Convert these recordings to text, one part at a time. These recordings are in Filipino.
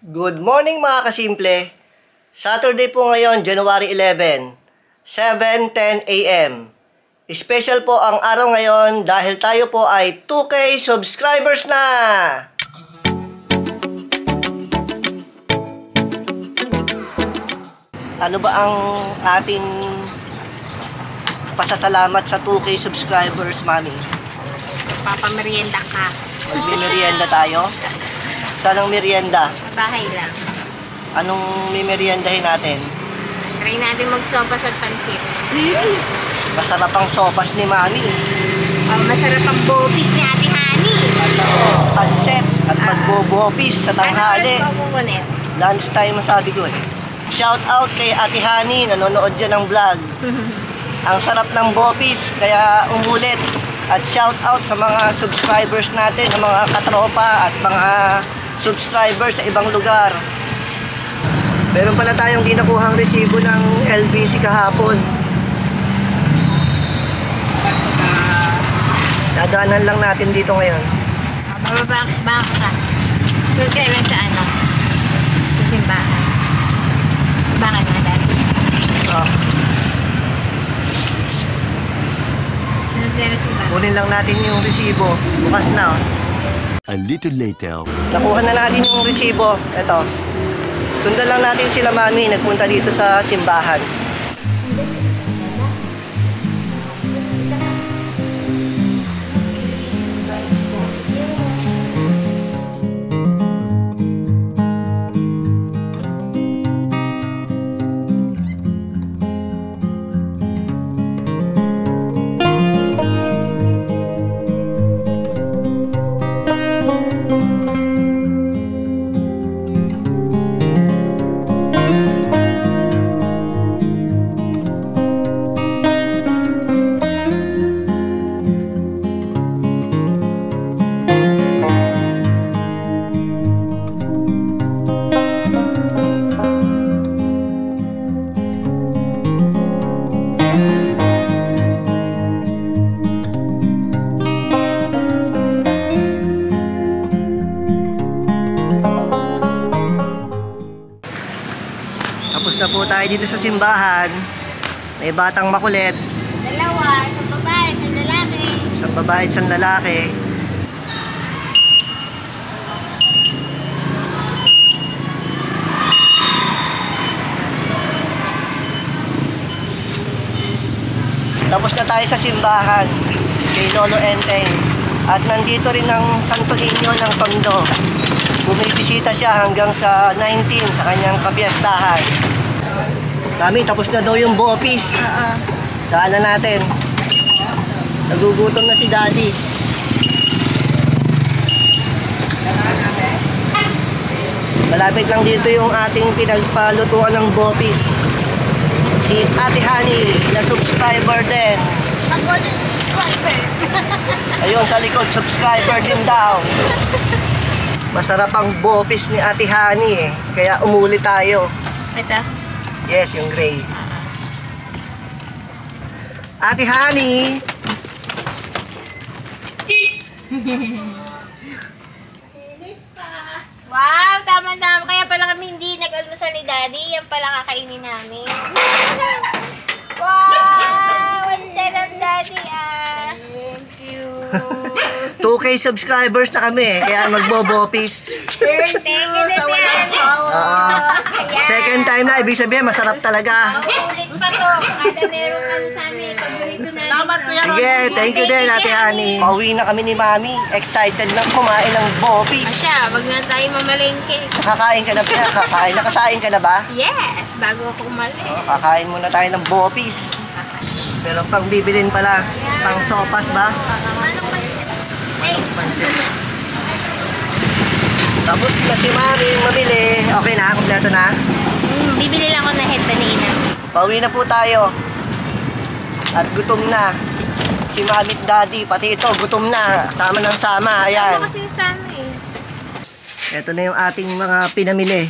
Good morning mga kasimple. Saturday po ngayon, January 11, 7:10 a.m. Special po ang araw ngayon dahil tayo po ay 2K subscribers na! Ano ba ang ating pasasalamat sa 2K subscribers, Mami? Papamerienda ka. Magmimerienda tayo? Saan ang merienda? Bahay lang. Anong mimeriendahin natin? Try natin magsopas at pansit. Masarap ang sopas ni Mami. Masarap ang bopis ni Ate Hani. Pansep at magbobopis sa tanghali. Ano oras mo kukunin? Lunch time sabi ko eh. Shout out kay Ate Hani, nanonood dyan ng vlog. Ang sarap ng bopis, kaya umulit. At shout out sa mga subscribers natin, ng mga katropa at mga subscribers sa ibang lugar. Meron pala tayong ginakuhang resibo ng LBC kahapon. Dadaanan lang natin dito ngayon. Bababa ka. Sunod ka lang sa ano? Sa simbahan. Bakit nga dati? Oh. Sunod ka lang sa simbahan. Kunin lang natin yung resibo. Bukas na. A little later. Nakuha na natin yung resibo. Ito. Sundan lang natin sila Mami. Nagpunta dito sa simbahan. Tapos na po tayo dito sa simbahan. May batang makulit. Dalawa, isang babae, isang lalaki. Isang babae at isang lalaki. Tapos na tayo sa simbahan kay Lolo Enteng. At nandito rin ang Santo Niño ng Tondo. Bumibisita siya hanggang sa 19 sa kanyang kapiyastahan. Kami, tapos na daw yung bopis. Daanan natin. Nagugutom na si Daddy. Malapit lang dito yung ating pinagpalutuan ng bopis. Si Ate Hani, na subscriber din. Ako din, subscriber. Ayun, sa likod, subscriber din daw. Masarap ang bopis ni Ate Hani eh. Kaya umuli tayo. Ito? Yes, yung gray. Ate Hani! Wow, tama-tama. Kaya pala kami hindi nag-almusal ni Daddy. Yan pala kakainin namin. Wow! Ang sarap, Daddy, ah. Thank you. 2K subscribers na kami eh. Kaya magbobopis. Thank you, Daddy. Second time na, ibig sabihin masarap talaga. Ulit pa to. Kada merong ano sa amin. Paborito na. Salamat, Kuya. Sige, thank you din Ate Hani. Pauwi na kami ni Mami. Excited na kumain ng bopis. Asya, wag na tayo mamalengke. Kakain ka na ba? Kakain. Nakasain ka na ba? Yes, bago ako umalis. Kakain muna tayo ng bopis. Pero pang bibilin pala. Pang sopas ba? Manong pansit. Ay, Tapos na si Mami mabili. Okay na? Kompleto na? bibili lang ako ng headband ni Ina. Pauwi na po tayo. At gutom na. Si Mami at Daddy, pati ito, gutom na. Sama ng sama. Ayan. Ano kasi yung sana eh. Ito na yung ating mga pinamili.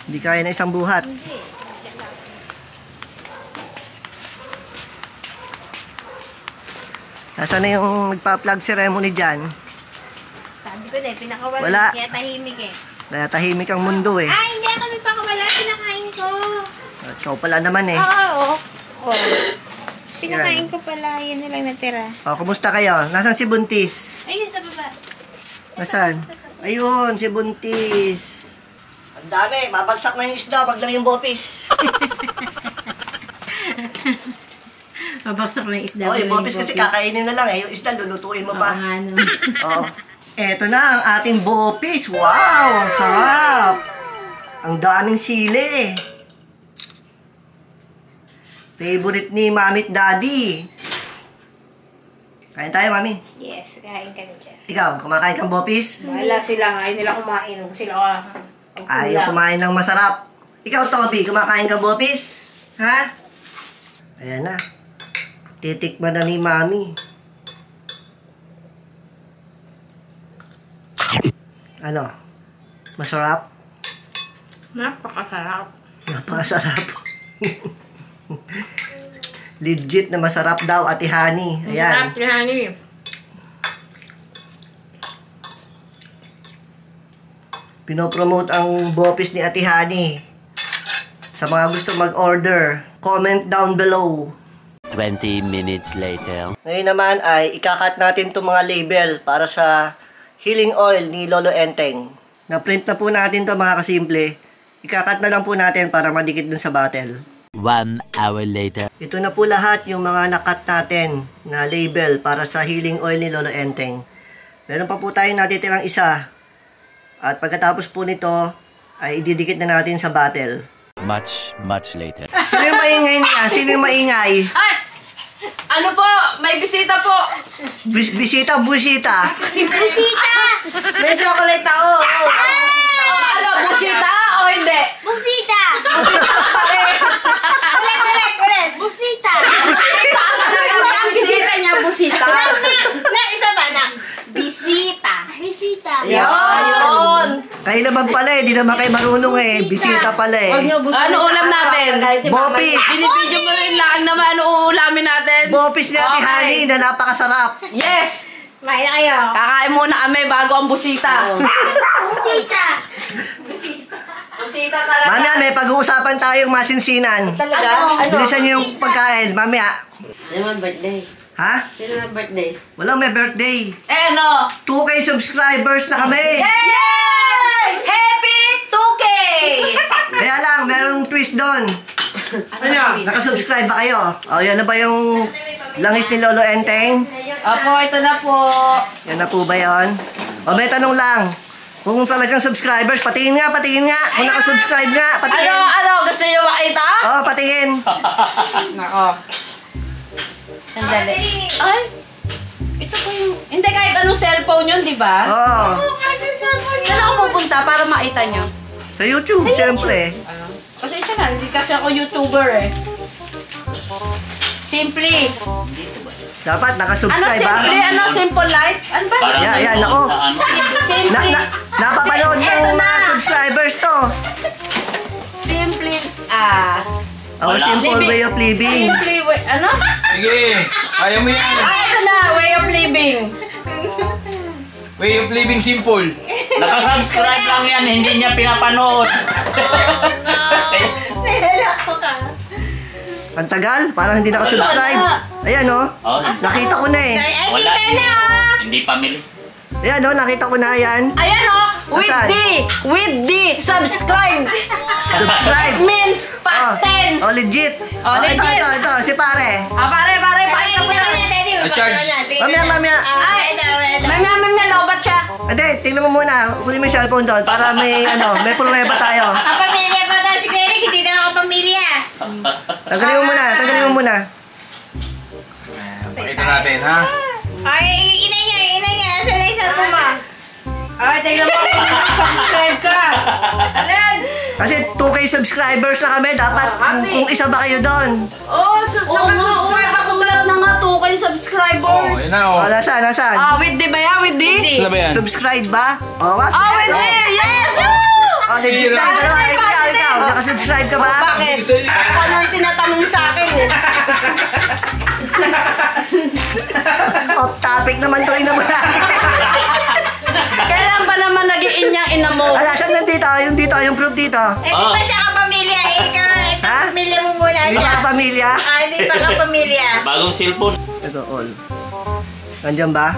Hindi kaya na isang buhat. Nasaan na yung nagpa-plug ceremony dyan? Sabi ko na, pinakawala. Wala. Kaya tahimik eh. Kaya tahimik ang mundo eh. Ay, hindi ako nagpakawala. Pinakain ko. At ikaw pala naman eh. Oo. Pinakain ko pala. Yan na lang natira. O, kumusta kayo? Nasaan si Buntis? Ayun, sa baba. Nasaan? Ayun, si Buntis. Ang dami, mabagsak na yung isda, wag lang yung bopis. Mabaksak na yung isda. Oh, yung bopis kasi kakainin na lang eh. Yung isda, lulutuin mo pa. Ano? Oh. Eto na ang ating bopis. Wow, ang sarap. Ang daming sili. Favorite ni Mami at Daddy. Kain tayo, Mami. Yes, kain ka na dyan. Ikaw, kumakain kang bopis? Wala sila. Ayaw nila kumain. Sila Ayaw kumain ng masarap. Ikaw, Toby, kumakain kang bopis? Ha? Ayan na. Titikman na ni Mami. Ano? Masarap? Napakasarap. Napakasarap. Legit na masarap daw, Ate Honey. Ayan. Masarap, Honey. Pinopromote ang bopis ni Ate Honey. Sa mga gusto mag-order, comment down below. 20 minutes later. Ngayon naman ay ikakat natin itong mga label para sa healing oil ni Lolo Enteng. Na-print na po natin to mga kasimple. Ikakat na lang po natin para madikit dun sa bottle. 1 hour later. Ito na po lahat yung mga nakat natin na label para sa healing oil ni Lolo Enteng. Meron pa po tayong natitirang isa. At pagkatapos po nito ay ididikit na natin sa bottle. Much later. Sino yung maingay niya? Sino yung maingay? Ay! Ano po? May bisita po! Bisita, busita. Busita! May chocolate ako! Ano? Busita o hindi? Busita! Busita pa rin! Ulit! Busita! Ang bisita niya, busita! Na, isa ba na? Bisita! Bisita! Yun! Kayo naman pala eh, di naman kayo marunong eh. Bisita pala eh. Ano ulam natin? Bopis! Binibidyo mo rin lang naman ano uulamin natin. Bopis ni Ate Okay. Honey na napakasarap. Yes! Kumain na kayo! Kakain muna kami bago ang busita. Busita! Busita talaga. Mamaya may pag-uusapan tayong masinsinan. Talaga? Bilisan niyo yung pagkain, mamaya. Sino may birthday? Ha? Sino may birthday? Walang may birthday. Eh no? 2K subscribers na kami. Yay! Happy 2K! Kaya lang, merong twist doon. Ano? Nakasubscribe ba kayo? O, yan na ba yung langis ni Lolo Enteng? Opo, ito na po. Yan na po ba yun? O, may tanong lang. Kung talagang subscribers, patingin nga. Kung nakasubscribe nga, patingin. Ano? Gusto niyo makita? Oo, patingin. Nako. Sandali. Ay! Ito po yung... Hindi, kahit anong cellphone yun, di ba? Oo. Saan ako pupunta para makita nyo? Sa YouTube, siyempre. Pasensya na, hindi kasi ako YouTuber eh. Simply. Dapat Ano nakasubscribe ba? simply? Ano simple life? Ano ba? Yan, ako. Simply. Napapanood ng Eto mga na. subscribers to. Simply. Our simple way of living. Simply way. Ano? Sige, kaya mo yan. Ito na, way of living. Way of living simple. Nakasubscribe lang yan, hindi niya pinapanood. Ang tagal, parang hindi nakasubscribe. Ayan oh. Oh, Nakita ko na eh. wala. Hindi pamili. Ayan oh, nakita ko na yan. Ayan o, Asan? with the subscribe. Subscribe. Means past tense. Oh, legit. Oh, legit. Ito, si pare. Pare, pakita mo na. charge. Mamaya. Ay, mamamam na lobat siya. Hindi, tingnan mo muna. Kunin mo yung cellphone doon para may pruweba tayo. Ang pamilya pa daw si Derek, hindi na ako pamilya. Tanggalin mo muna. Pakita natin, ha? Ay, ina niya, nasa na yung cellphone mo? Ay, tingnan mo subscribe ka. Ayan. Kasi 2K subscribers na kami. Dapat kung isa ba kayo doon. Oo nga, pasulat na nga 2K subscribers. Oh, yun na, oh. Oh, nasaan? With the ba yan? With the? Saan na ba yan? Subscribe ba? Oh, With the! Yes! Oh, legit na. Dalawa, ikaw. Nakasubscribe ka ba? Bakit? Ako ano yung tinatanong sa akin eh. Off topic naman to naman. Kailan ba naman nag-iin niyang ina mo? Alasan nandito, yung dito, yung proof dito. Eh, di ba siya kapamilya? Ikaw, Ha? pamilya mo muna Hindi siya. ba kapamilya? Hindi pa kapamilya. Bagong cellphone. Ito, all. Nandiyan ba?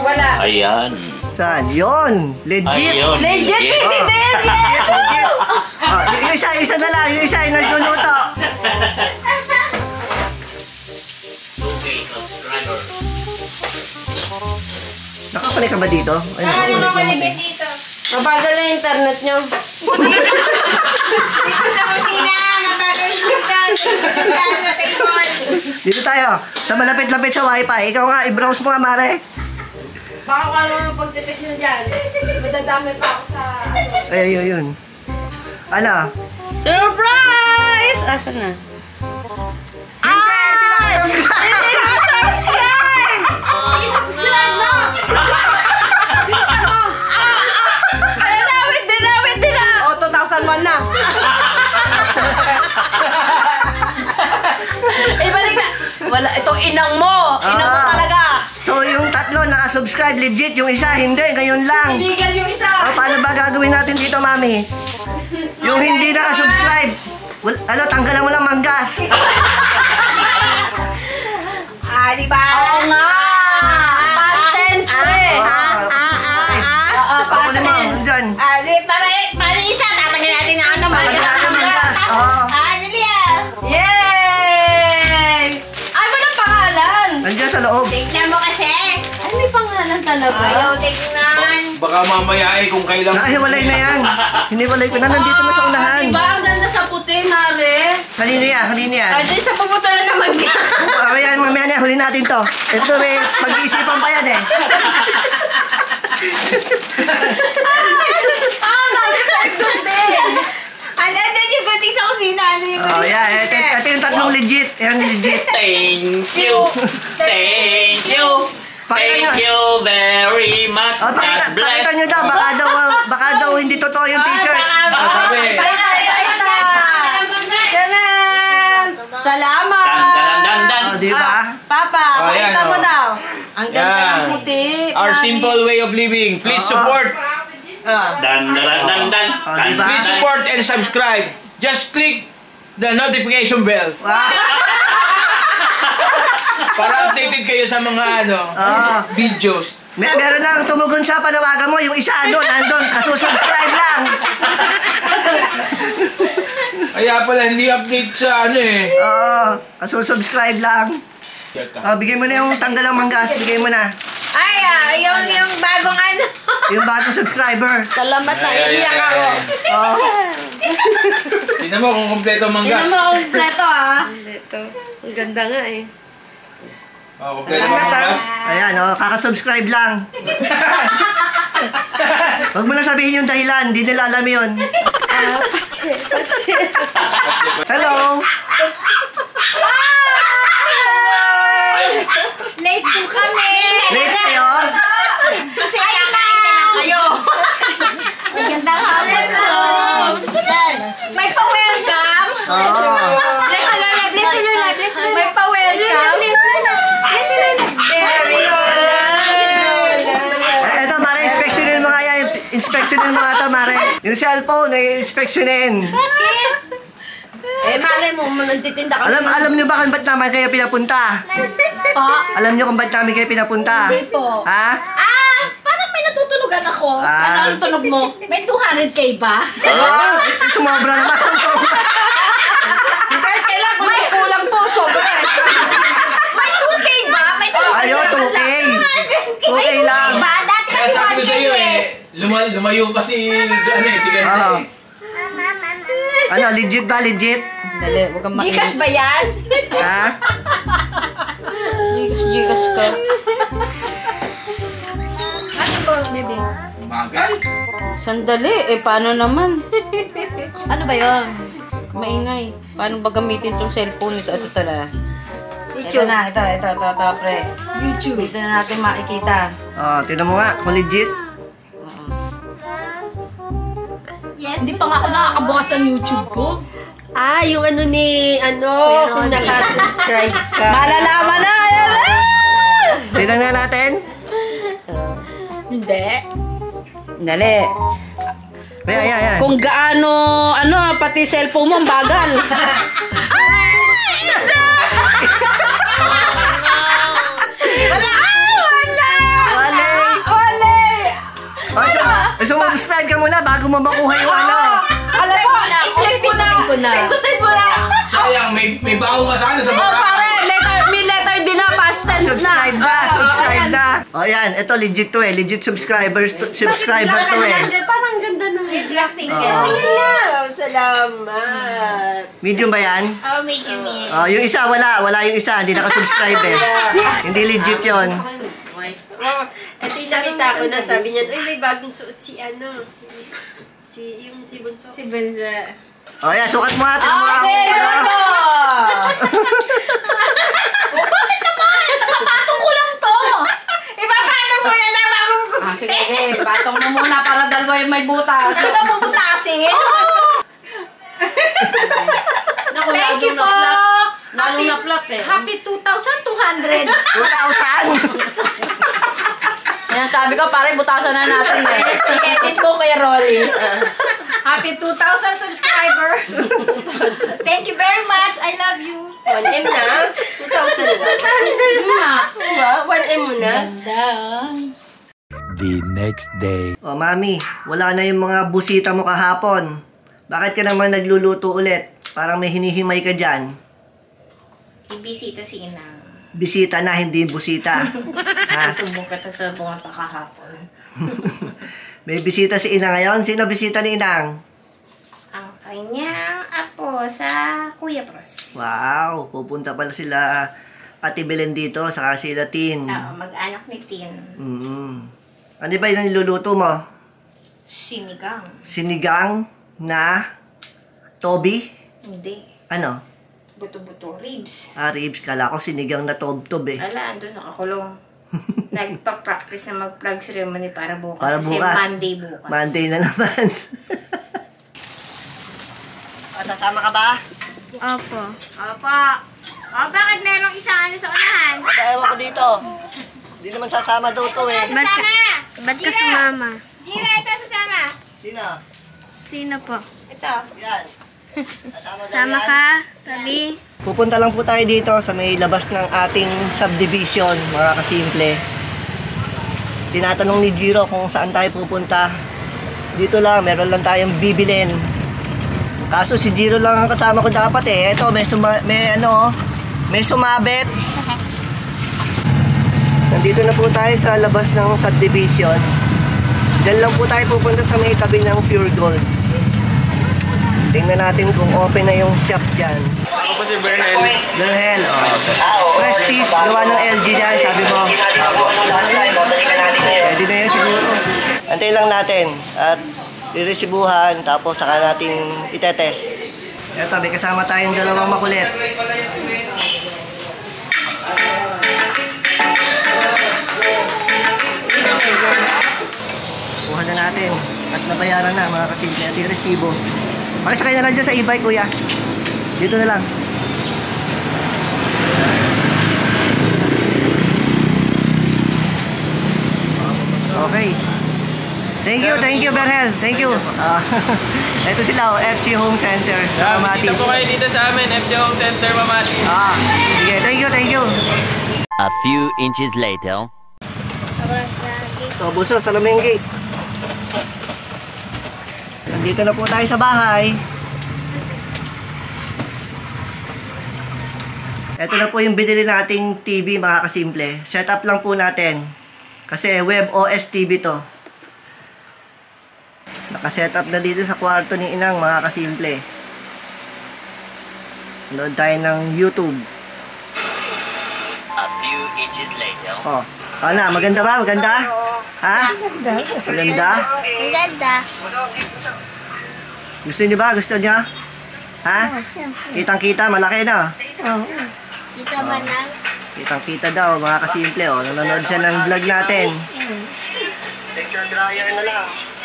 Wala. Ayan. Saan? Yun! Legit! Ayun. Legit, hindi Oh. din. Legit! Legit! Oh, yung isa na lang, yung isa yung nagluluto. 2K subscriber. Nakakunik ka ba dito? Ay, Hindi mo nakakunik naman. maligid dito. Mabagal na internet niyo. Dito sa kusina, mabagal dito. Sa table. Dito tayo, sa malapit-lapit sa wifi. Ikaw nga, i-browse mo nga, Mare. Baka kung ano ang pagtitext na dyan. Madadami pa ako sa... Ay, yun. Ano? Surprise! Asan na? Dinawit na! O, 2001 na. Ibalik na. Wala, ito inang mo. Inang mo talaga. So, yung tatlo naka-subscribe, legit. Yung isa, hindi. Ngayon lang. Illegal yung isa. Paano ba gagawin natin dito, Mami? Yung hindi naka-subscribe, tanggalan mo lang manggas. Di ba? Oo nga. Past tense, pre. Past Ano mo? tense. Diyan. Para isa, tatangin natin ang ano. Tanggalan natin manggas. Oo. Dali ah. Yay! Ay, walang pangalan. Nandiyan sa loob. Tignan mo kasi. Ay, may pangalan talaga. Ayaw, tignan. Baka mamaya ay kung kailan... Nakahiwalay na yan. Hiniwalay ko na. Nandito na sa unahan. Diba? Ang ganda sa puti, Mare. Kanina yan, kanina yan. Ay, sa puputulan naman ka. Ayan, mamaya na, huli natin to. Ito, may pag-iisipan pa yan eh. Dami pa yung din. Ano yung bating sa kusina? Ano yung Oh, yeah. Ito yung tatlong legit. Yan, legit. Thank you. Thank you. Thank you very much. Oh, pakita nyo daw. Baka daw hindi totoo yung t-shirt. Sabi. Tanan! Salamat! Dan. Oh, di ba? Papa, Oh, yan, pakita mo oh. daw. Ang ganda Yan. ng puti. Our Mami. simple way of living. Please support. Dan. Oh, diba? Please support and subscribe. Just click the notification bell. Wow. Para updated kayo sa mga videos. Meron lang tumugon sa panawagan mo. Yung isa nandun. Kasusubscribe lang. Kaya pala hindi update sa Oo. Kasusubscribe lang. Bigay mo na yung tanggalang manggas. Bigay mo na. Ay, yung bagong ano. Yung bagong subscriber. Salamat na, Ay, iiyak ako. Oh. Tingnan mo kung kompleto Tingnan manggas. mo ako kompleto, ha? Ito. Ang ganda nga eh. Kompleto manggas. Ayan, kakasubscribe lang. Huwag mo na sabihin yung dahilan. Hindi nila alam yun. Hello. Late po kami. Late kayo? Kasi kakain na lang kayo. Maganda ka ulit po. May pa-welcome. Oo. Bless the Lord, bless the Lord, bless the Lord. May pa-welcome. Bless the Lord, bless the Lord. Very good. Eto, Mare, inspectionin mo nga yan. Inspectionin mo nga ito, Mare. Yung cellphone, inspectionin. Bakit? Eh, malay mo, nagtitinda ka. Alam niyo ba kung ba't naman kayo pinapunta? Pa? Alam niyo kung ba't namin kayo pinapunta? Hindi po. Ha? Parang may natutunugan ako. Ah. Ano ang tunog mo? May 200K ba? Oh, sumobra naman. Kahit kailan kung may kulang to, sobra. May 2K ba? May 2K Ayo, 2K. 2K lang. Ba? Dati Kaya kasi sabi ko 1K sa iyo eh. lumayo pa si si Ganda Oo. Ano, legit ba? Legit? Dali, huwag kang Gcash ba yan? Ha? Gigas ka. Ano ba, baby? Magal. Sandali, paano naman? Ano ba yun? Maingay. Paano ba gamitin tong cellphone ito? Ito tala. Ito na, ito, pre. YouTube. Dito na natin makikita. Oh, tingnan mo nga, kung legit. Yes. Hindi pa nga ako nakakabukas ng YouTube ko. Yung ano ni, kung nakasubscribe ka. Malalaman na! Tingnan nga natin. Hindi. Dali. Ayan. Kung gaano, pati cellphone mo, ang bagal. Subscribe ka muna bago mo makuha yung Alam mo, i-click mo na. Pindutin mo na. Sayang, may bago ka sana sa baba. Pare, may letter din na, past tense na. Subscribe na. Yan. Ito legit to Legit subscriber to Parang ganda ng Blackpink. Salamat. Medium ba yan? Oh, medyo yan. Yung isa, wala yung isa. Hindi nakasubscribe Hindi legit yon. Ito yung nakita ko na sabi niya, may bagong suot si Bunso. Si Benza. Yan, sukat mo nga. Tingnan mo ako. Bakit naman? Papatong ko lang to. Ipapatong ko yan na bago ko. Sige, patong mo muna para dalawa yung may butas. Ano ka puputasin? Thank you po. Happy, happy 2,200. 2,000! Yan, sabi ko, pare, butasan na natin Edit mo kaya Rolly. Happy 2,000 subscriber. Thank you very much. I love you. 1M na? 2,000 na? 1M mo na? Ganda. The next day. Mami, wala na yung mga busita mo kahapon. Bakit ka naman nagluluto ulit? Parang may hinihimay ka dyan. Ibisita si Inang. Bisita na, hindi busita. Susubong ka sa bunga pa kahapon. May bisita si Inang ngayon. Sino bisita ni Inang? Ang kanyang apo sa Kuya Pros. Wow, pupunta pala sila Ate Belen dito, saka sila Tin. Mag-anak ni Tin. Ano ba yung niluluto mo? Sinigang. Sinigang na Toby? Hindi. Ano? Buto-buto. Ribs. Ribs. Kala ko sinigang na tob-tob Ala, andun nakakulong. Nagpa-practice na mag-plug ceremony para bukas. Para kasi bukas. Monday bukas. Monday na naman. Sasama ka ba? Opo. Opo. Bakit merong isang sa unahan? Ewan ko dito. Hindi naman sasama daw to Ba't ka sumama? Gira, ito sasama. Sino? Sino po? Ito. Yan. Sasama daw Sama yan. ka, Tabi? Pupunta lang po tayo dito sa may labas ng ating subdivision, mga kasimple. Tinatanong ni Jiro kung saan tayo pupunta. Dito lang, meron lang tayong bibilin. Kaso si Jiro lang ang kasama ko dapat Ito, may sumabit. Nandito na po tayo sa labas ng subdivision. Diyan lang po tayo pupunta sa may tabi ng Pure Gold. Tingnan natin kung open na yung shop dyan. Ako po si Bernel. Bernel, Prestige, gawa ng LG dyan, sabi mo. Pwede na yan siguro. Antay lang natin at iresibuhan, tapos saka natin itetest. Eto, may kasama tayong dalawang makulit. Kuha na natin at nabayaran na mga kasimple at yung resibo. Pakisakay na lang dyan sa e-bike, kuya. Dito na lang. Okay. Thank you, Bernel. Thank you. Ito sila, FC Home Center. Bisita po kayo dito sa amin, FC Home Center, Mamati. Sige, thank you. A few inches later. Ito, Bunso, salamin yung gate. Nandito na po tayo sa bahay. Ito na po yung binili nating TV, mga kasimple. Set up lang po natin. Kasi web OS TV to. Naka-set up na dito sa kwarto ni Inang, mga kasimple. Nood tayo ng YouTube. A few inches later. Maganda ba? Maganda? Ha? Maganda? Ang ganda. Gusto niyo ba? Gusto niyo? Ha? Kitang-kita, malaki na. Dito ba na? Kitang-kita daw, mga kasimple. Nanonood siya ng vlog natin. Picture dryer na lang.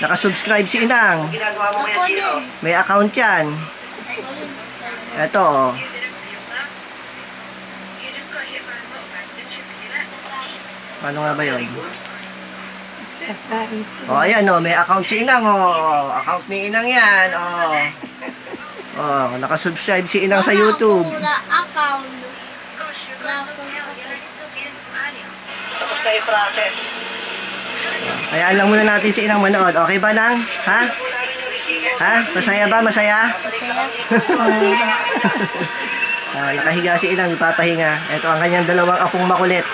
Nakasubscribe si Inang. Ako din. May account yan. Eto, oh. Ano nga ba yun? O, ayan, oh. May account si Inang, oh. Account ni Inang yan, oh. Oh, nakasubscribe si Inang sa YouTube. Wala account. Tapos na yung process. Hayaan lang muna natin si Inang manood. Okay ba, Nang? Ha? Ha? Masaya ba? Masaya? Nakahiga si Inang, ipapahinga. Ito ang kanyang dalawang apong makulit.